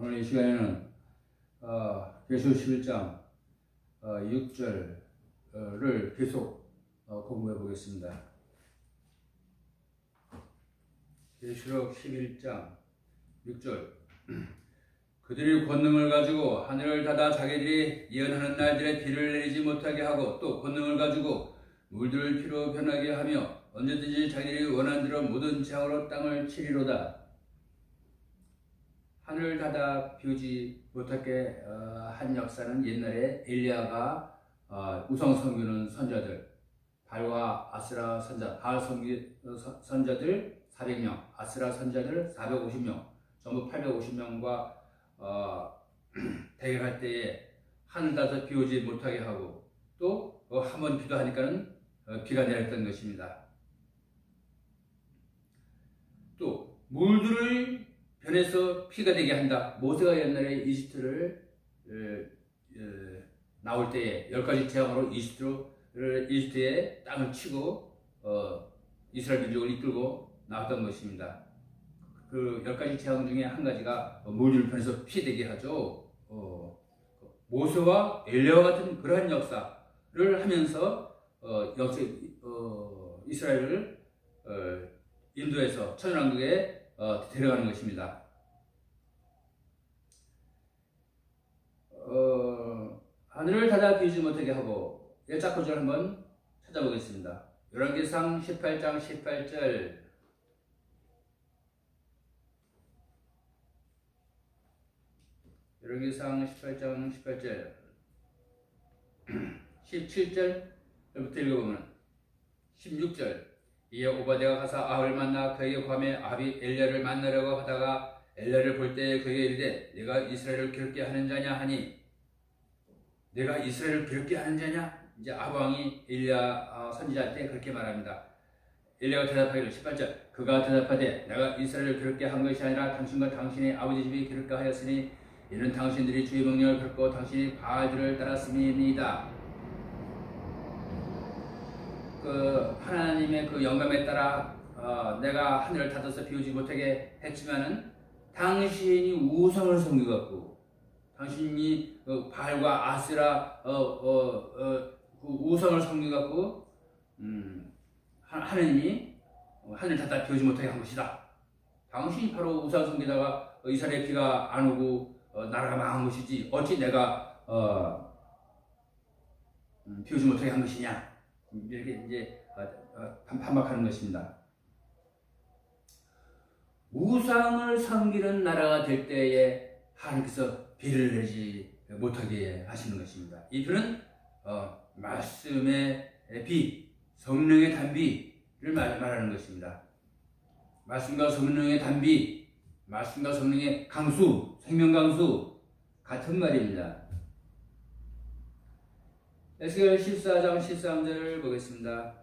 오늘 이 시간에는 계시록 11장 6절을 계속 공부해 보겠습니다. 계시록 11장 6절 그들이 권능을 가지고 하늘을 닫아 자기들이 예언하는 날들에 비를 내리지 못하게 하고 또 권능을 가지고 물들을 피로 변하게 하며 언제든지 자기들이 원하는 대로 모든 재앙으로 땅을 치리로다. 하늘을 닫아 비우지 못하게 한 역사는 옛날에 엘리야가 우상 섬기는 선자들 발과 아스라 선자, 바알 선자들 400명, 아스라 선자들 450명, 전부 850명과 대결할 때에 하늘 닫아 비우지 못하게 하고 또 한 번 기도하니까는 비가 내렸던 것입니다. 또 물들을 변해서 피가 되게 한다. 모세가 옛날에 이집트를 나올 때에 10가지 재앙으로 이집트의 땅을 치고 이스라엘 민족을 이끌고 나왔던 것입니다. 그 10가지 재앙 중에 한 가지가 물들을 변해서 피 되게 하죠. 모세와 엘리야와 같은 그러한 역사를 하면서 이스라엘을 인도에서 천연왕국에 데려가는 것입니다. 하늘을 닫아 비우지 못하게 하고 일자 구절 한번 찾아보겠습니다. 열왕기상 18장 18절 열왕기상 18장 18절 17절부터 읽어보면 16절 이에 오바댜가 가서 아합을 만나 그에게 구하매 아합이 엘리야를 만나려고 하다가 엘리야를 볼 때에 그에게 이르되 내가 이스라엘을 괴롭게 하는 자냐 하니 내가 이스라엘을 괴롭게 하는 자냐? 이제 아합 왕이 엘리야 선지자한테 그렇게 말합니다. 엘리야가 대답하기를 18절 그가 대답하되 내가 이스라엘을 괴롭게 한 것이 아니라 당신과 당신의 아버지 집이 괴롭게 하였으니 이는 당신들이 주의 명령을 밟고 당신이 바알들을 따랐음이니이다. 하나님의 그 영감에 따라 내가 하늘을 닫아서 비우지 못하게 했지만은 당신이 우상을 섬겨갖고 당신이 바알과 아스라 그 우상을 섬겨갖고 하나님이 하늘 닫아 비우지 못하게 한 것이다. 당신이 바로 우상 섬기다가 이스라엘 비가 안 오고 나라가 망한 것이지 어찌 내가 비우지 못하게 한 것이냐 이렇게 이제 반박하는 것입니다. 우상을 섬기는 나라가 될 때에 하나님께서 비를 내리지 못하게 하시는 것입니다. 이 비는 말씀의 비, 성령의 단비를 말하는 것입니다. 말씀과 성령의 단비, 말씀과 성령의 강수, 생명 강수 같은 말입니다. 에스겔 14장 13절을 보겠습니다.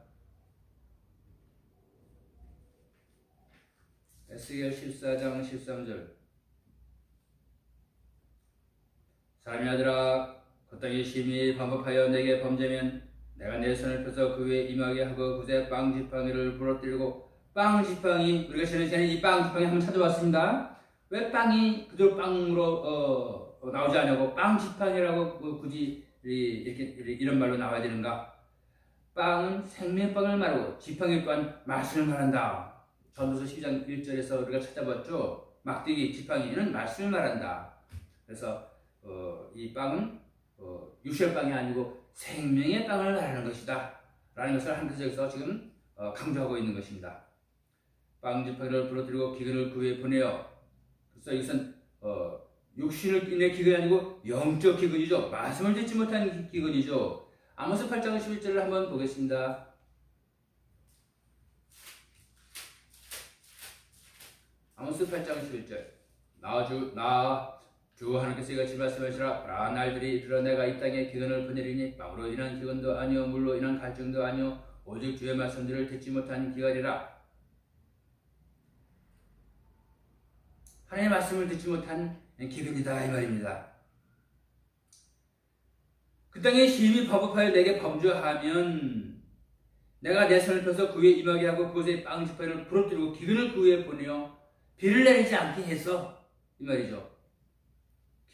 에스겔 14장 13절 사람의 아들아 그 땅이 심히 반복하여 내게 범죄면 내가 내 손을 펴서 그 위에 임하게 하고 그새 빵지팡이를 부러뜨리고 빵지팡이 우리가 지난 시간에 이 빵지팡이 한번 찾아봤습니다. 왜 빵이 그대로 빵으로 나오지 않냐고 빵지팡이라고 굳이 이런 말로 나와야 되는가? 빵은 생명빵을 말하고 지팡이 또한 말씀을 말한다. 전도서 12장 1절에서 우리가 찾아봤죠. 막대기 지팡이는 말씀을 말한다. 그래서 이 빵은 육신의 빵이 아니고 생명의 빵을 말하는 것이다 라는 것을 한글에서 지금 강조하고 있는 것입니다. 빵지팡이를 부러뜨리고 기근을 그 위에 보내어 그래서 이것은 육신을 인해 기근이 아니고 영적 기근이죠. 말씀을 듣지 못한 기근이죠. 아모스 8장 11절을 한번 보겠습니다. 아모스 8장 11절 주 하나님께서 이같이 말씀하시라 라 날들이 이르러 내가 이 땅에 기근을 보내리니 빵으로 인한 기근도 아니요 물로 인한 갈증도 아니요 오직 주의 말씀들을 듣지 못한 기갈이라. 하나님의 말씀을 듣지 못한 기근이다 이 말입니다. 그 땅에 심히 반복하여 내게 범죄하면 내가 내 손을 펴서 그 위에 임하게 하고 그곳에 빵지팡이를 부러뜨리고 기근을 그 위에 보내어 비를 내리지 않게 해서 이 말이죠.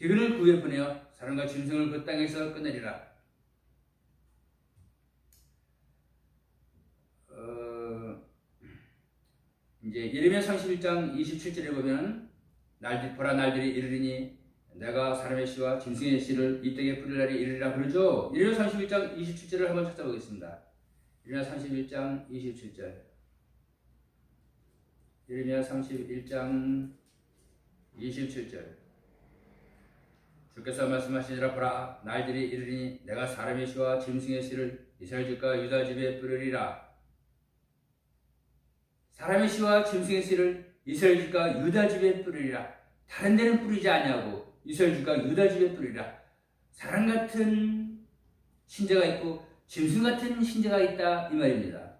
기근을 그 위에 보내어 사람과 짐승을 그 땅에서 끝내리라. 이제 예레미야 31장 27절에 보면 보라 날들이 이르리니 내가 사람의 씨와 짐승의 씨를 이 땅에 뿌릴 날이 이르리라 그러죠. 예레미야 31장 27절을 한번 찾아보겠습니다. 예레미야 31장 27절. 예레미야 31장 27절. 주께서 말씀하시니라. 보라 날들이 이르리니 내가 사람의 씨와 짐승의 씨를 이스라엘 집과 유다 집에 뿌리리라. 사람의 씨와 짐승의 씨를 이스라엘 집과 유다 집에 뿌리리라. 다른 데는 뿌리지 아니하고 이스라엘 집과 유다 집에 뿌리리라. 사람 같은 신자가 있고 짐승 같은 신자가 있다 이 말입니다.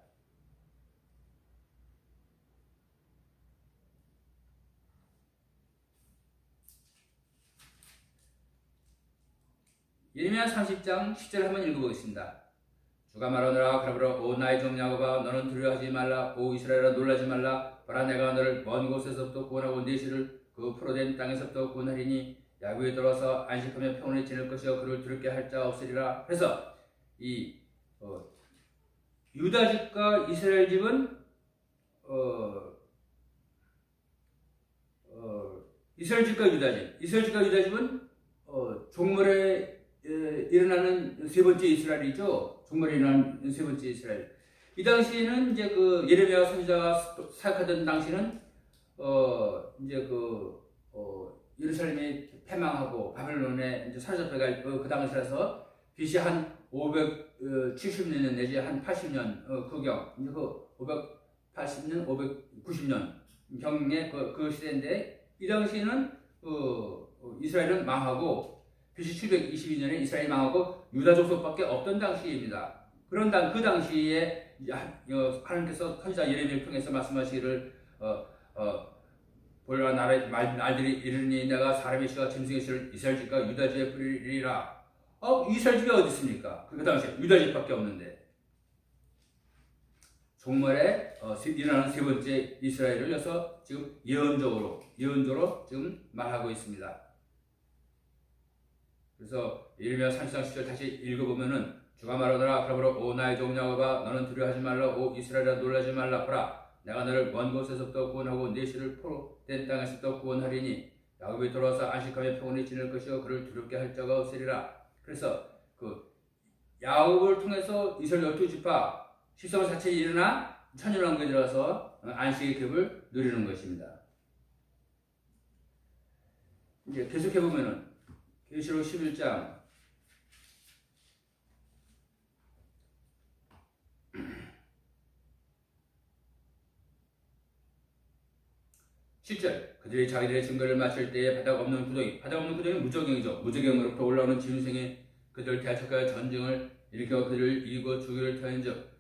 예레미야 30장 10절 한번 읽어보겠습니다. 주가 말하노라. 그러므로 오 나의 종 야곱아 너는 두려워하지 말라. 오 이스라엘아 놀라지 말라. 보라 내가 너를 먼 곳에서부터 구원하고 네 씨를 그 포로된 땅에서부터 구원하리니 야곱에 들어와서 안식하며 평온히 지낼 것이요 그를 두렵게 할 자 없으리라. 그래서 이 유다 집과 이스라엘 집은 이스라엘 집과 유다 집은 종말에 일어나는 세 번째 이스라엘이죠. 종말에 일어나는 세 번째 이스라엘. 이 당시에는 이제 그 예레미야 선지자가 사역하던 당시는 이제 예루살렘이 패망하고 바벨론에 이제 사로잡혀갈 그 당시라서 BC 한 570년 내지 한 80년 그경 이제 그 580년 590년 경의 그 시대인데 이 당시에는 이스라엘은 망하고 BC 722년에 이스라엘이 망하고 유다 족속밖에 없던 당시입니다. 그런 그 당시에 하나님께서 선지자 예레미야를 통해서 말씀하시기를 보라 날들이 이르니 내가 사람의 씨와 짐승의 씨를 이스라엘 집과 유다 집에 뿌리리라. 이스라엘 집이 어디 있습니까? 그 당시에 유다 집밖에 없는데 종말에 일어나는 세 번째 이스라엘을 여서 지금 예언적으로 지금 말하고 있습니다. 그래서 예레미야 30장 10절 다시 읽어보면은 주가 말하노라. 그러므로 오 나의 종 야곱아 너는 두려워하지 말라. 오 이스라엘아 놀라지 말라. 보라 내가 너를 먼 곳에서부터 구원하고 네 씨를 포로된 땅에서부터 구원하리니 야곱이 돌아와서 안식하며 평온히 지낼 것이요 그를 두렵게 할 자가 없으리라. 그래서 그 야곱을 통해서 이스라엘 12지파 십성 자체에 일어나 천년왕국에 들어가서 안식의 급을 누리는 것입니다. 이제 계속해 보면은 계시록 11장 7절 그들이 자기들의 증거를 마칠 때에 바닥 없는 구덩이 무저경이죠. 무저경으로부터 올라오는 짐승이 그들을 대적하여 전쟁을 일으켜 그들을 이기고 죽이를 터인즉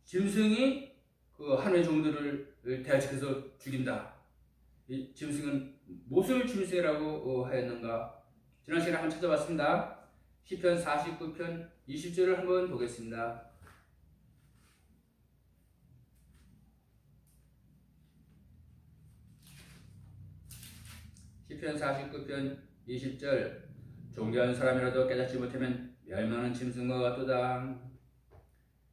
짐승이 그 하늘의 종들을 대적해서 죽인다. 이 짐승은 무엇을 짐승이라고 하였는가? 지난 시간에 한번 찾아봤습니다. 시편 49편 20절을 한번 보겠습니다. 시편 49편 20절 존귀한 사람이라도 깨닫지 못하면 멸망하는 짐승과 같도다.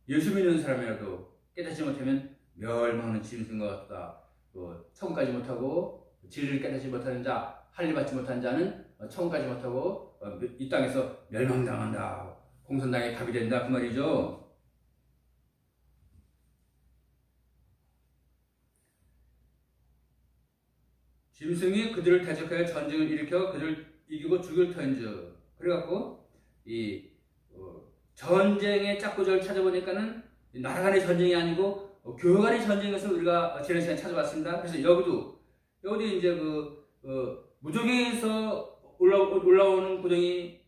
예수 믿는 사람이라도 깨닫지 못하면 멸망하는 짐승과 같도다. 천국 가지 못하고 진리를 깨닫지 못하는 자, 할례 받지 못한 자는 천국 가지 못하고 이 땅에서 멸망당한다. 공산당의 답이 된다 그 말이죠. 짐승이 그들을 대적하여 전쟁을 일으켜 그들을 이기고 죽일 터인즉 그래갖고 이 전쟁의 짝구절을 찾아보니까는 나라 간의 전쟁이 아니고 교회 간의 전쟁에서 우리가 지난 시간에 찾아봤습니다. 그래서 여기도 이제 무저갱에서 올라오는 구덩이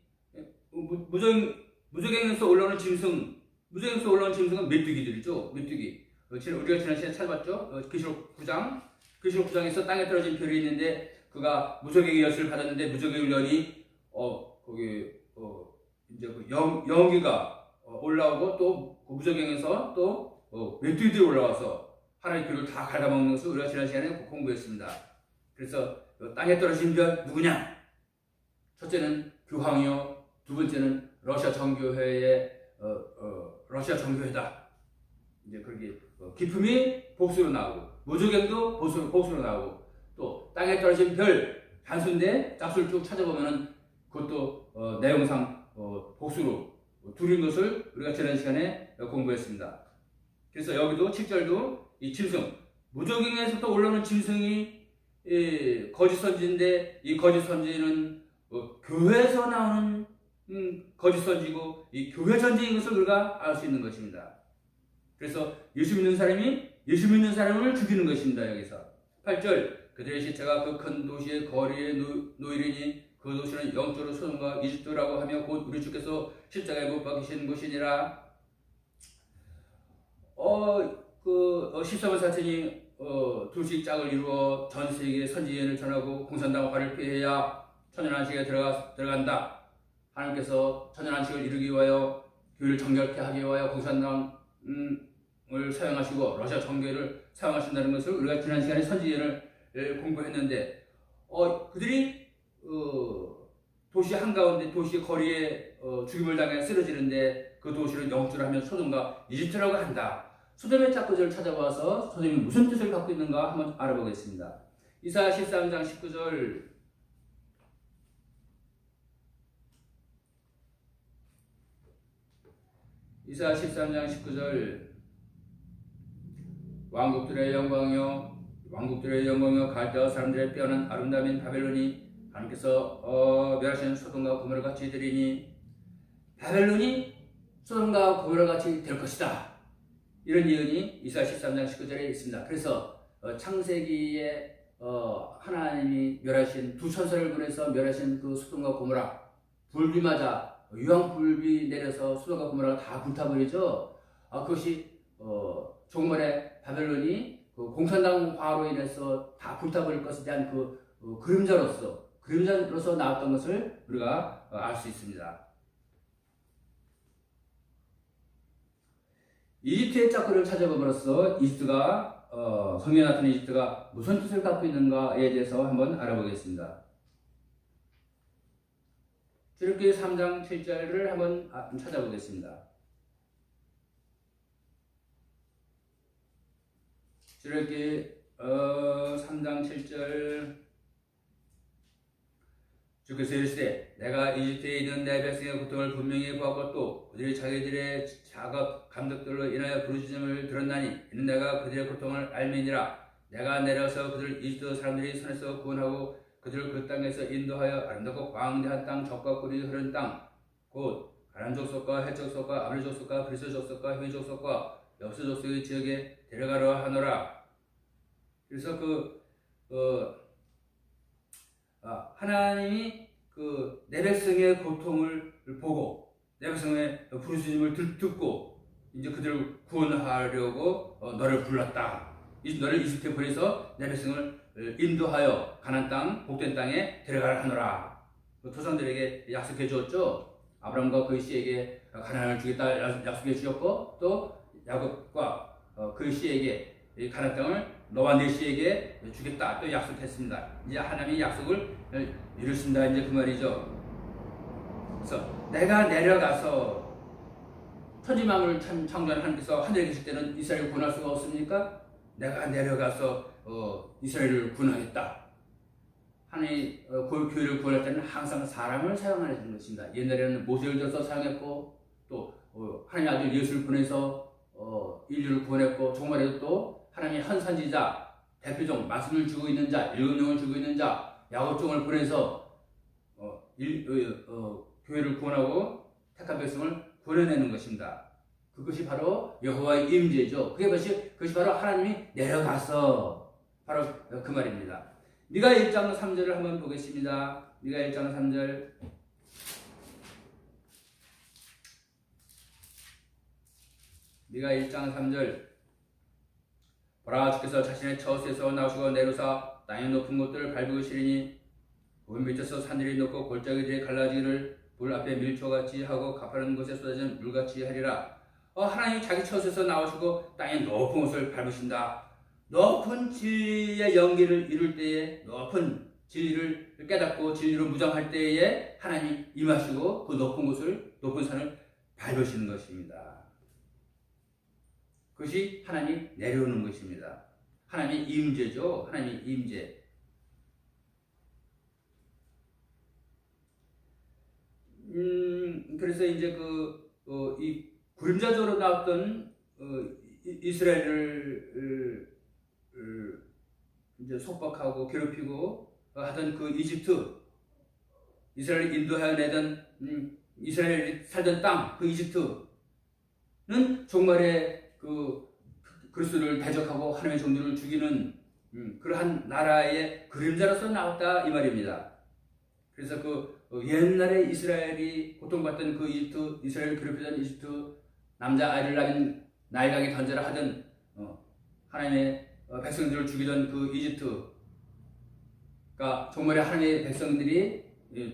무저갱에서 올라오는 짐승은 메뚜기들이죠. 메뚜기. 우리가 지난 시간에 찾아봤죠. 계시록 9장에서 땅에 떨어진 별이 있는데 그가 무저갱의 엿을 받았는데 무저갱의 엿이 이제 그 연기가 올라오고 또 그 무저갱에서 또 메뚜기들이 올라와서 하나님의 별을 다 갉아먹는 것을 우리가 지난 시간에 공부했습니다. 그래서 땅에 떨어진 별 누구냐? 첫째는 교황이요, 두 번째는 러시아 정교회의 러시아 정교회다. 이제 그렇게 기품이 복수로 나오고 무조갱도 복수로 나오고 또 땅에 떨어진 별 단순대 짝수를 쭉 찾아보면은 그것도 내용상 복수로 둘인 것을 우리가 지난 시간에 공부했습니다. 그래서 여기도 7절도 이 짐승 무조갱에서부터 올라오는 짐승이 거짓 선지인데 이 거짓 선지는 교회에서 나오는 거짓 선지고 이 교회 선지인 것을 우리가 알 수 있는 것입니다. 그래서 예수 믿는 사람이 예수 믿는 사람을 죽이는 것입니다. 여기서 8절 그들의 시체가 그 큰 도시의 거리에 놓이리니 그 도시는 영적으로 소돔과 이집트라고 하며 곧 우리 주께서 십자가에 못 박히신 곳이니라. 13번 사천이 둘씩 짝을 이루어 전 세계에 선지예언을 전하고 공산당 화를 피해야 천연안식에 들어간다. 하나님께서 천연안식을 이루기 위하여 교회를 정결케 하기 위하여 공산당을 사용하시고 러시아 정교회를 사용하신다는 것을 우리가 지난 시간에 선지예언을 공부했는데 그들이 도시 한가운데 도시 거리에 죽임을 당해 쓰러지는데 그 도시를 영주를 하면 소돔과 이집트라고 한다. 소돔의 짝구절을 찾아봐서 소돔이 무슨 뜻을 갖고 있는가 한번 알아보겠습니다. 이사야 13장 19절 이사야 13장 19절 왕국들의 영광이요 갈대아 사람들의 빼어난 아름다운 바벨론이 하나님께서 멸하신 소돔과 고모라 같이 되리니 바벨론이 소돔과 고모라 같이 될 것이다. 이런 예언이 이사야 13장 19절에 있습니다. 그래서 창세기에 하나님이 멸하신 두 천사를 보내서 멸하신 그 소돔과 고모라 불비 맞아 유황불비 내려서 소돔과 고모라가 다 불타버리죠. 그것이 종말에 바벨론이 그 공산당화로 인해서 다 불타버릴 것에 대한 그림자로서 나왔던 것을 우리가 알 수 있습니다. 이집트의 짝구를 찾아봄으로써 이집트가 성경에 나타난 이집트가 무슨 뜻을 갖고 있는가에 대해서 한번 알아보겠습니다. 출애굽기 3장 7절을 한번 찾아보겠습니다. 출애굽기 3장 7절 주께서 이르시되 내가 이집트에 있는 내 백성의 고통을 분명히 보았고 또 그들이 자기들의 작업 감독들로 인하여 부르짖음을 들었나니 이는 내가 그들의 고통을 알미니라. 내가 내려서 그들을 이집트 사람들이 손에서 구원하고 그들을 그 땅에서 인도하여 아름답고 광대한 땅 적과 꿀이 흐르는 땅 곧 가나안 족속과 헷 족속과 아모리 족속과 그리스 족속과 히위 족속과 여부스 족속의 지역에 데려가려 하노라. 그래서 하나님이 내 백성의 고통을 보고 내 백성의 부르짖음을 듣고 이제 그들을 구원하려고 너를 불렀다. 너를 이집트에 보내서 내 백성을 인도하여 가나안 땅 복된 땅에 데려가라 하노라. 조상들에게 약속해 주었죠. 아브라함과 그의 씨에게 가나안을 주겠다 약속해 주셨고 또 야곱과 그의 씨에게 가나안 땅을 너와 네 씨에게 주겠다 또 약속했습니다. 이제 하나님이 약속을 이루신다 이제 그 말이죠. 그래서 내가 내려가서 천지만물을 창조한 하나님께서 하늘에 계실 때는 이스라엘을 구원할 수가 없습니까? 내가 내려가서 이스라엘을 구원하겠다. 하나님이 교회를 구원할 때는 항상 사람을 사용하는 것입니다. 옛날에는 모세를 들어서 사용했고 또 하나님 아들 예수를 보내서 인류를 구원했고 정말에도 또 하나님의 한 선지자 대표종 말씀을 주고 있는 자 일곱령을 주고 있는 자 야곱종을 보내서 교회를 구원하고 택한 백성을 구원해내는 것입니다. 그것이 바로 여호와의 임재죠. 그것이 바로 하나님이 내려가서 바로 그 말입니다. 미가 1장 3절을 한번 보겠습니다. 미가 1장 3절 미가 1장 3절 보라 주께서 자신의 처소에서 나오시고 내려사 땅의 높은 곳들을 밟으시리니 그 밑에서 산들이 높고 골짜기들이 갈라지기를 불 앞에 밀초같이 하고 가파른 곳에 쏟아진 물같이 하리라. 하나님이 자기 처소에서 나오시고 땅의 높은 곳을 밟으신다. 높은 진리의 연기를 이룰 때에 높은 진리를 깨닫고 진리로 무장할 때에 하나님 임하시고 그 높은 산을 밟으시는 것입니다. 그것이 하나님 내려오는 것입니다. 하나님의 임재죠. 하나님의 임재. 그래서 이제 이 그림자적으로 나왔던 이스라엘을 이제 속박하고 괴롭히고 하던 그 이집트, 이스라엘 인도하여 내던 이스라엘이 살던 땅, 그 이집트는 종말에 그리스도를 대적하고 하나님의 종들을 죽이는 그러한 나라의 그림자로서 나왔다 이 말입니다. 그래서 옛날에 이스라엘이 고통받던 그 이집트, 이스라엘을 괴롭히던 이집트, 남자 아이를 낳은 나일강에 던져라 하던 하나님의 백성들을 죽이던 그 이집트가 종말에 하나님의 백성들이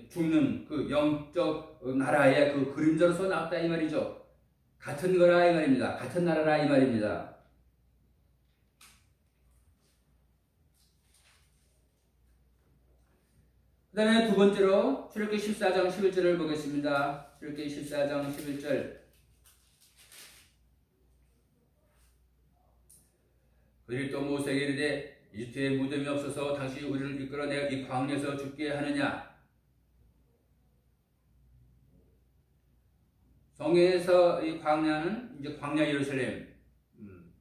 죽는 그 영적 나라의 그 그림자로서 나왔다 이 말이죠. 같은 거라 이 말입니다. 같은 나라라 이 말입니다. 그 다음에 두 번째로 출애굽기 14장 11절을 보겠습니다. 출애굽기 14장 11절. 그들이 또 모세에게 이르되 이집트에 무덤이 없어서 당신이 우리를 이끌어내어 이 광야에서 죽게 하느냐. 성경에서 이 광야는 이제 광야 예루살렘,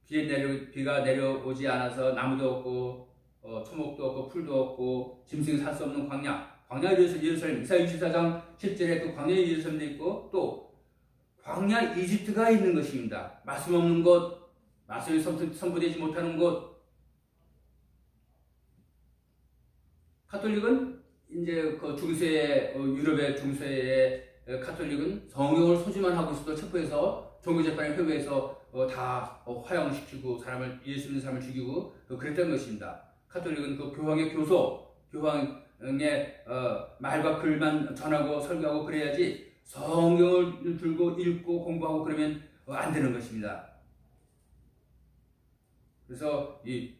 비가 내려오지 않아서 나무도 없고 초목도 없고 풀도 없고 짐승이 살 수 없는 광야 예루살렘. 이사야 24장 10절에 그 광야 예루살렘도 있고 또 광야 이집트가 있는 것입니다. 말씀 없는 곳, 말씀이 선포되지 못하는 곳. 카톨릭은 이제 그 중세의 유럽의 중세의 카톨릭은 성경을 소지만 하고 있어도 체포해서 종교재판에 회부해서 다 화형시키고 예수 믿는 사람을 죽이고 그랬던 것입니다. 카톨릭은 그 교황의 교소, 교황의 말과 글만 전하고 설교하고 그래야지 성경을 들고 읽고 공부하고 그러면 안 되는 것입니다. 그래서 이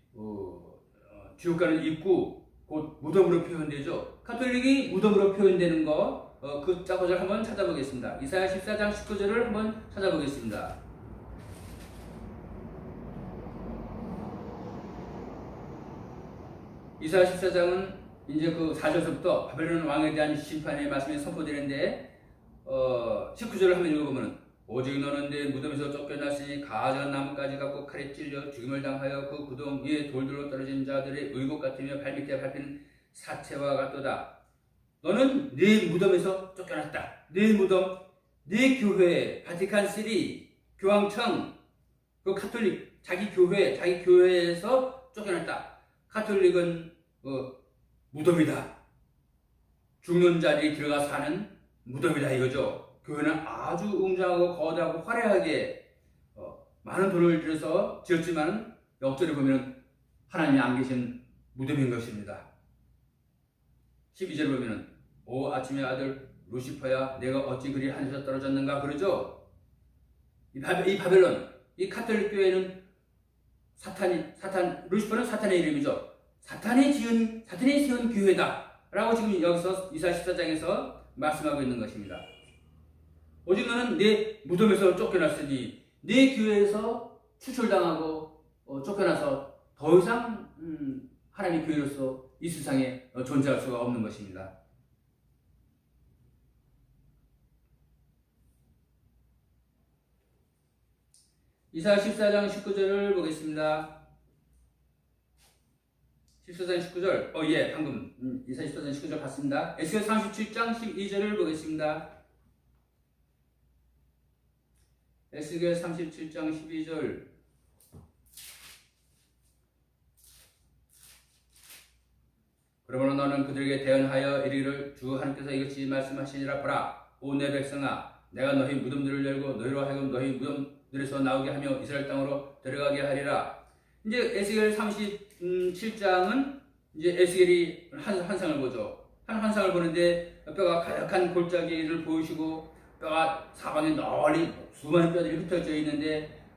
지옥가는 입구, 곧 무덤으로 표현되죠. 카톨릭이 무덤으로 표현되는 거 그 자고절 한번 찾아보겠습니다. 이사야 14장 19절을 한번 찾아보겠습니다. 이사야 14장은 이제 그 4절서부터 바벨론 왕에 대한 심판의 말씀이 선포되는데 19절을 한번 읽어보면 오직 너는 내 무덤에서 쫓겨났으니 가전 나무까지 갖고 칼에 찔려 죽임을 당하여 그 구덩 위에 돌들로 떨어진 자들의 의복 같으며 발밑에 밟히는 사체와 같도다. 너는 네 무덤에서 쫓겨났다. 네 무덤, 네 교회, 바티칸3, 교황청, 그 카톨릭, 자기 교회에서 쫓겨났다. 카톨릭은 무덤이다. 죽는 자들이 들어가 사는 무덤이다 이거죠. 교회는 아주 웅장하고 거대하고 화려하게 많은 돈을 들여서 지었지만 역설에 보면 하나님이 안 계신 무덤인 것입니다. 12절 보면 오 아침의 아들 루시퍼야 내가 어찌 그리 하늘에서 떨어졌는가 그러죠. 이 바벨론, 이 카톨릭 교회는 루시퍼는 사탄의 이름이죠. 사탄이 세운 교회다 라고 지금 여기서 이사야 14장에서 말씀하고 있는 것입니다. 오직 너는 내 무덤에서 쫓겨났으니 내 교회에서 추출당하고 쫓겨나서 더 이상 하나님의 교회로서 이 세상에 존재할 수가 없는 것입니다. 이사야 14장 19절을 보겠습니다. 14장 19절, 방금 이사야 14장 19절 봤습니다. 에스겔 37장 12절을 보겠습니다. 에스겔 37장 12절. 그러므로 너는 그들에게 대언하여 이르기를 주 하나님께서 이같이 말씀하시니라. 보라, 오 내 백성아, 내가 너희 무덤들을 열고 너희로 하여금 너희 무덤들에서 나오게 하며 이스라엘 땅으로 데려가게 하리라. 이제 에스겔 37장은 이제 에스겔이 한 환상을 보죠. 한 환상을 보는데 뼈가 가득한 골짜기를 보이시고 뼈가 사방에 널리 수많은 뼈들이 흩어져 있는데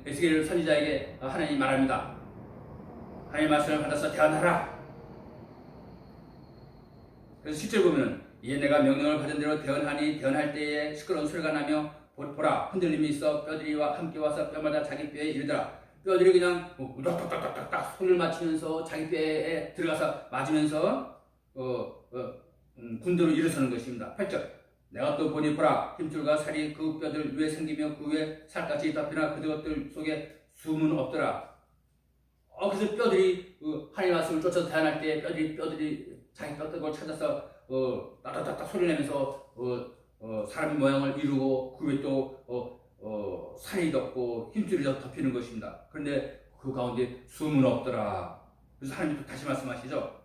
에스겔 선지자에게 하나님이 말합니다. 하나님의 말씀을 받아서 대언하라. 그래서 실제로 보면 이에 내가 명령을 받은 대로 대언하니 대언할 때에 시끄러운 소리가 나며 보라 흔들림이 있어 뼈들이와 함께 와서 뼈마다 자기 뼈에 이르더라. 뼈들이 그냥 우닥닥닥닥닥 소리를 맞추면서 자기 뼈에 들어가서 맞으면서 군대로 일어서는 것입니다. 8절 내가 또 보니 보라 힘줄과 살이 그 뼈들 위에 생기며 그 위에 살같이 덮이나 그것들 속에 숨은 없더라. 그래서 뼈들이 하나님 말씀을 쫓아서 대안할 때 뼈들이 자기 뼈들 찾아서 따닥따닥 소리 내면서 사람 모양을 이루고 그 위에 또 살이 덮고 힘줄이 덮이는 것입니다. 그런데 그 가운데 숨은 없더라. 그래서 하나님도 다시 말씀하시죠.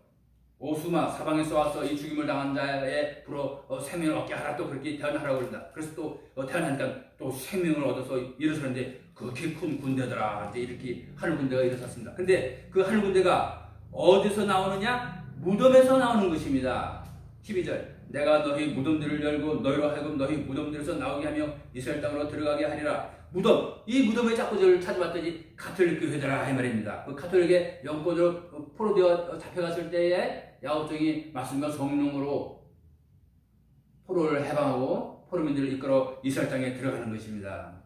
오 수마 사방에서 와서 이 죽임을 당한 자의 불어 생명을 얻게 하라 또 그렇게 대언하라고 그런다. 그래서 또 대언하니까 또 생명을 얻어서 일어서는데 그렇게 큰 군대더라. 이제 이렇게 하늘 군대가 일어섰습니다. 근데 그 하늘 군대가 어디서 나오느냐? 무덤에서 나오는 것입니다. 12절 내가 너희 무덤들을 열고 너희로 하여금 너희 무덤들에서 나오게 하며 이스라엘 땅으로 들어가게 하리라. 무덤, 이 무덤에 자꾸 저를 찾아봤더니 가톨릭 교회더라 이 말입니다. 그 가톨릭의 영권으로 포로되어 잡혀갔을 때에 야곱정이 말씀과 성령으로 포로를 해방하고 포로민들을 이끌어 이스라엘 땅에 들어가는 것입니다.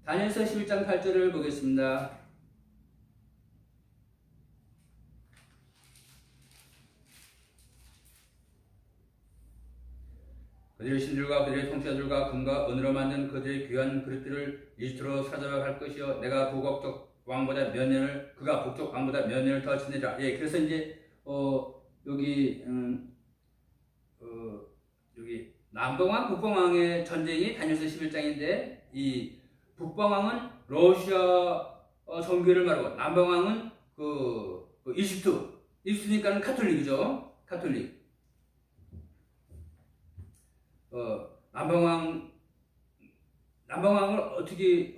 다니엘서 11장 8절을 보겠습니다. 그들의 신들과 그들의 통치자들과 금과 은으로 만든 그들의 귀한 그릇들을 이집트로 사자가 갈 것이요 내가 북쪽 왕보다 몇 년을 그가 북쪽 왕보다 몇 년을 더 지내리라. 예, 그래서 이제 여기 여기 남방왕 북방왕의 전쟁이 다니엘서 11장인데 이 북방왕은 러시아 정교를 말하고 남방왕은 이집트니까는 카톨릭이죠. 카톨릭. 남방왕을 어떻게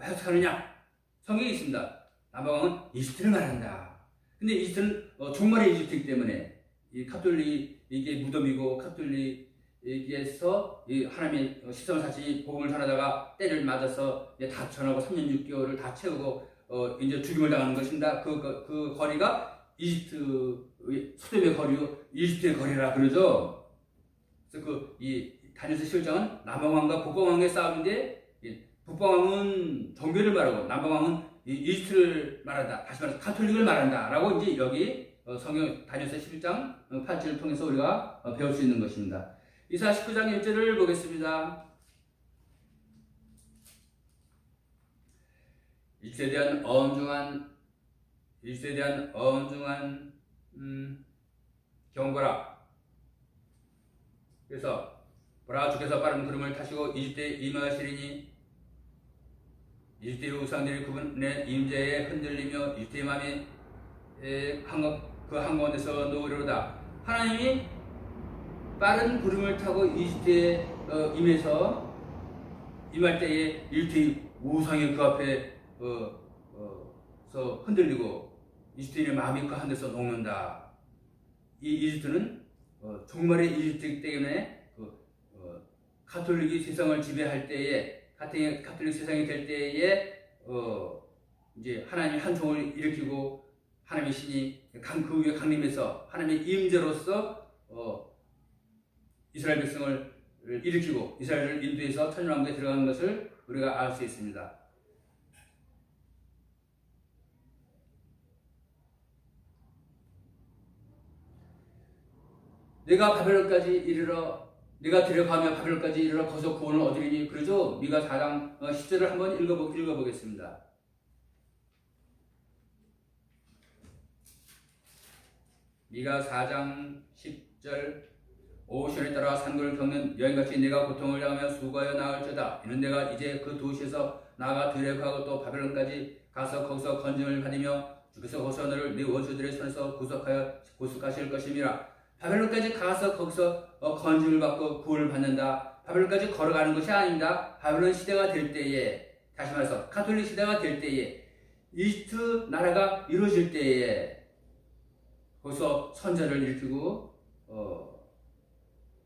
해석하느냐? 성경에 있습니다. 남방왕은 이집트를 말한다. 근데 이집트는 종말의 이집트이기 때문에 이 카톨릭 이게 무덤이고 카톨릭에서 이 하나님의 십삼사신이 복음을 전하다가 때를 맞아서 다 전하고 3년 6개월을 다 채우고 이제 죽임을 당하는 것입니다. 그 거리가 이집트 소돔의 거리요 이집트의 거리라 그러죠. 그래서 이 다니엘서 11장은 남방왕과 북방왕의 싸움인데 북방왕은 종교를 말하고 남방왕은 이집트를 말한다. 다시 말해서 가톨릭을 말한다라고 이제 여기 성경 다니엘서 11장 8절을 통해서 우리가 배울 수 있는 것입니다. 이사 19장 1절을 보겠습니다. 이집트에 대한 엄중한 경고라. 그래서 보라 주께서 빠른 구름을 타시고 이집트에 임하시리니 이집트의 우상들이 그분의 임재에 흔들리며 이집트의 마음이 그 한가운데서 놓으리로다. 하나님이 빠른 구름을 타고 이집트에 임할 때에 이집트의 우상이 그 앞에 흔들리고 이집트인의 마음이 그 한데서 녹는다. 이 이집트는 종말의 이집트이기 때문에 가톨릭이 세상을 지배할 때에 가톨릭 세상이 될 때에 이제 하나님이 한 종을 일으키고 하나님의 신이 그 위에 강림해서 하나님의 임재로서 이스라엘 백성을 일으키고 이스라엘을 인도해서 천년왕국에 들어가는 것을 우리가 알 수 있습니다. 내가 데려가며 바벨론까지 이르러 거기서 구원을 얻으리니 그러죠. 미가 4장 10절을 한번 읽어보겠습니다. 미가 4장 10절 오션에 따라 산고를 겪는 여인같이 내가 고통을 당하며 수고하여 나을지어다. 이는 내가 이제 그 도시에서 나아가 드레크하고 또 바벨론까지 가서 거기서 건짐을 받으며 주께서 거기서 너를 네 원수들의 손에서 구속하실 것임이라. 바벨론까지 가서 거기서 건짐을 받고 구원을 받는다. 바벨론까지 걸어가는 것이 아닙니다. 바벨론 시대가 될 때에, 다시 말해서 가톨릭 시대가 될 때에, 이집트 나라가 이루어질 때에 거기서 선자를 일으키고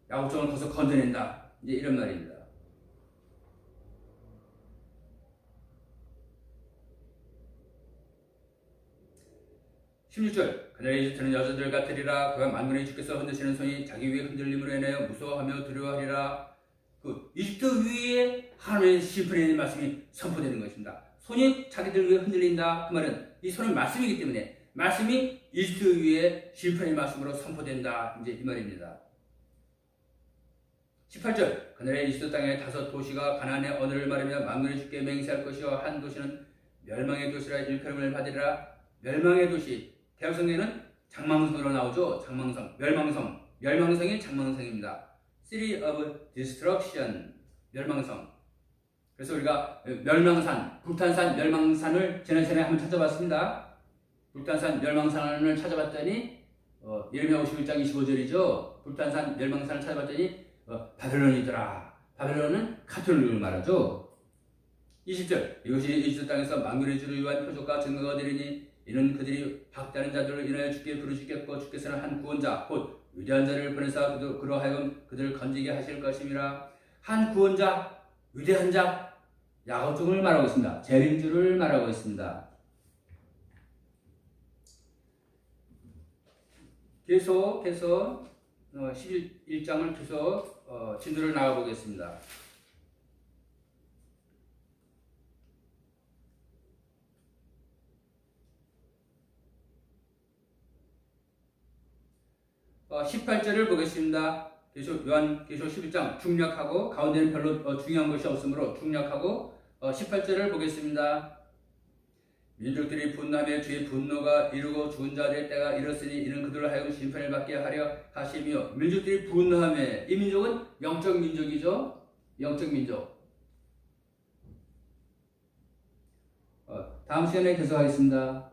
야곱정을 거기서 건져낸다. 이제 이런 말입니다. 16절 그날의 이집트는 여자들 같으리라. 그가 만군의 주께서 흔드시는 손이 자기 위에 흔들림으로 인하여 무서워하며 두려워하리라. 그 이집트 위에 하나님의 심판의 말씀이 선포되는 것입니다. 손이 자기들 위에 흔들린다. 그 말은 이 손은 말씀이기 때문에 말씀이 이집트 위에 심판의 말씀으로 선포된다. 이제 이 말입니다. 18절 그날의 이집트 땅의 5 도시가 가나안의 언어를 말하며 만군의 주께 맹세할 것이요 한 도시는 멸망의 도시라 일컬음을 받으리라. 멸망의 도시 대학성에는 장망성으로 나오죠. 장망성, 멸망성, 멸망성이 장망성입니다. City of Destruction, 멸망성. 그래서 우리가 멸망산, 불탄산 멸망산을 지난 시간에 한번 찾아봤습니다. 불탄산 멸망산을 찾아봤더니 예레미야 51장 25절이죠. 불탄산 멸망산을 찾아봤더니 바벨론이더라. 바벨론은 카톨릭을 말하죠. 20절 이것이 이집트 땅에서 만군의 주를 위한 표적과 증거가 되리니 이는 그들이 박대하는 자들을 인하여 주께 부르시겠고 주께서는 한 구원자 곧 위대한 자를 보내사 그로 하여금 그들을 건지게 하실 것임이라. 한 구원자, 위대한 자, 야곱종을 말하고 있습니다. 재림주를 말하고 있습니다. 계속 11장을 계속 진도를 나가보겠습니다. 어, 18절을 보겠습니다. 요한계시록 11장 중략하고 가운데는 별로 중요한 것이 없으므로 중략하고 18절을 보겠습니다. 민족들이 분노하며 주의 분노가 이루고 죽은 자 될 때가 이렇으니 이는 그들로 하여금 심판을 받게 하려 하심이요. 민족들이 분노하며 이 민족은 영적 민족이죠. 영적 민족. 다음 시간에 계속하겠습니다.